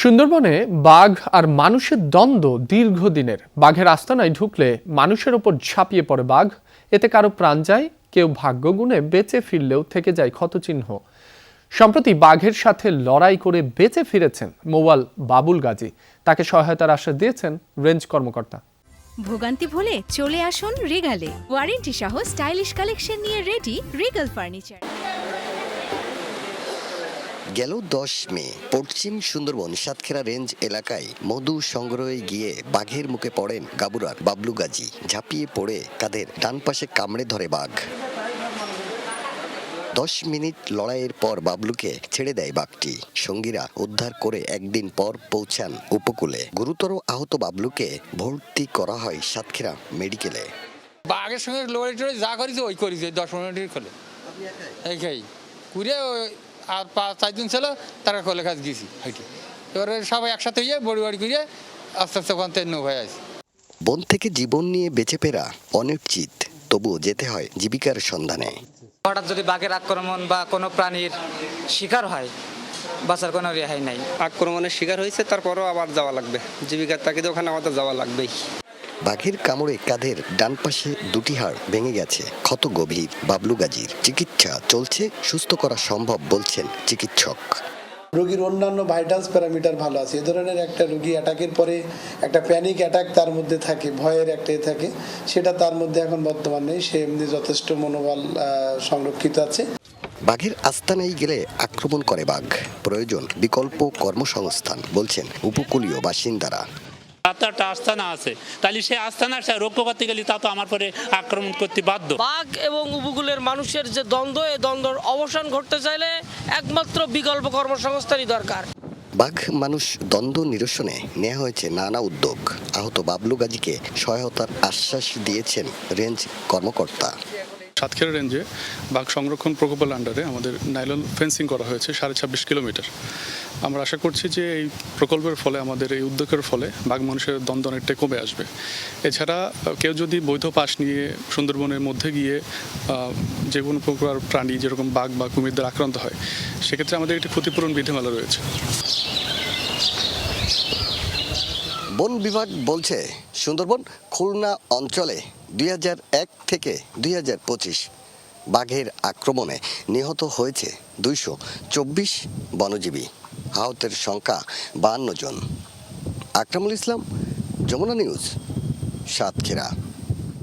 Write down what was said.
সুন্দরবনে বাঘ আর মানুষের দ্বন্দ্ব দীর্ঘদিনের। বাঘের আস্তানায় ঢুকলে মানুষের ওপর ঝাঁপিয়ে পড়ে বাঘ, এতে কারো প্রাণ যায়, কেউ ভাগ্যগুণে বেঁচে ফিরলেও থেকে যায় ক্ষতচিহ্ন। সম্প্রতি বাঘের সাথে লড়াই করে বেঁচে ফিরেছেন মৌয়াল বাবুল গাজী। তাকে সহায়তার আশ্বাস দিয়েছেন রেঞ্জ কর্মকর্তা। ভোগান্তি ভুলে চলে আসুন রিগালে, ওয়ারেন্টি সহ স্টাইলিশ কালেকশন নিয়ে রেডি রিগাল ফার্নিচার। গেল 10 মে পশ্চিম সুন্দরবন সাতক্ষীরা রেঞ্জ এলাকায় মধু সংগ্রহে গিয়ে বাঘের মুখে পড়েন গাবুরার বাবলু গাজী। ঝাঁপিয়ে পড়ে কাঁধের ডান পাশে কামড়ে ধরে বাঘ। 10 মিনিট লড়াইয়ের পর বাবলুকে ছেড়ে দেয় বাঘটি। সঙ্গীরা উদ্ধার করে একদিন পর পৌঁছান উপকূলে। গুরুতর আহত বাবলুকে ভর্তি করা হয় সাতক্ষীরা মেডিকেলে। বাঘের সঙ্গে লড়াই টড়াই যা করেছে ওই করেছে 10 মিনিটের খোলে এই কুড়ে আর 5-4 দিন ছিল তারা খোলে কাজ গেছি হাইটে। এবারে সবাই একসাথে হয়ে বড়ি বাড়ি করে আস্তে আস্তে ওখান থেকে নৌ হয়ে আছে। বন থেকে জীবন নিয়ে বেঁচে ফেরা অনিশ্চিত, তবুও যেতে হয় জীবিকার সন্ধানে। হঠাৎ যদি বাঘের আক্রমণ বা কোনো প্রাণীর শিকার হয়, বাঁচার কোনো রেহাই নাই। আক্রমণের শিকার হয়েছে, তারপরও আবার যাওয়া লাগবে, জীবিকার তাগিদে ওখানে আমাদের যাওয়া লাগবেই। বাঘের কামড়ে কাঁধের ডান পাশে দুটি হাড় ভেঙে গেছে, ক্ষত গভীর। বাবলু গাজীর চিকিৎসা চলছে, সুস্থ করা সম্ভব বলছেন চিকিৎসক। রোগীর অন্যান্য ভাইটালস প্যারামিটার ভালো আছে। এ ধরনের একটা রোগী অ্যাটাকের পরে একটা প্যানিক অ্যাটাক তার মধ্যে থাকে, ভয়ের একটা থাকে, সেটা তার মধ্যে এখন বর্তমান নেই। সে এমনি যথেষ্ট মনোবল সংরক্ষিত আছে। বাঘের আস্তানায় গেলে আক্রমণ করে বাঘ, প্রয়োজন বিকল্প কর্মসংস্থান বলছেন উপকূলীয় বাসিন্দারা। একটা আস্তানা আছে, তাহলে সেই আস্তানা রক্ষা করতে গেলে তা তো আমার পরে আক্রমণ করতে বাধ্য। বাঘ এবং উপকূলের মানুষের যে দ্বন্দ্ব, এই দ্বন্দ্বের অবসান ঘটতে চাইলে একমাত্র বিকল্প কর্মসংস্থানই দরকার। বাঘ মানুষ দ্বন্দ্ব নিরসনে নেওয়া হয়েছে নানা উদ্যোগ। আহত বাবলু গাজীকে সহায়তার আশ্বাস দিয়েছেন রেঞ্জ কর্মকর্তা। সাতক্ষীরা রেঞ্জে বাঘ সংরক্ষণ প্রকল্পের আন্ডারে আমাদের নাইলন ফেন্সিং করা হয়েছে 26.5 কিলোমিটার। আমরা আশা করছি যে এই প্রকল্পের ফলে, আমাদের এই উদ্যোগের ফলে বাঘ মানুষের দ্বন্দ্ব অনেকটাই কমে আসবে। এছাড়া কেউ যদি বৈধ পাস নিয়ে সুন্দরবনের মধ্যে গিয়ে যে কোনো প্রকার প্রাণী যেরকম বাঘ বা কুমিরদের আক্রান্ত হয়, সেক্ষেত্রে আমাদের একটি ক্ষতিপূরণ বিধিমালা রয়েছে। বন বিভাগ বলছে সুন্দরবন খুলনা অঞ্চলে 2001 থেকে 2025 বাঘের আক্রমণে নিহত হয়েছে 224 বনজীবী, আহতের সংখ্যা 52 জন। আকরামুল ইসলাম, যমুনা নিউজ, সাতক্ষীরা।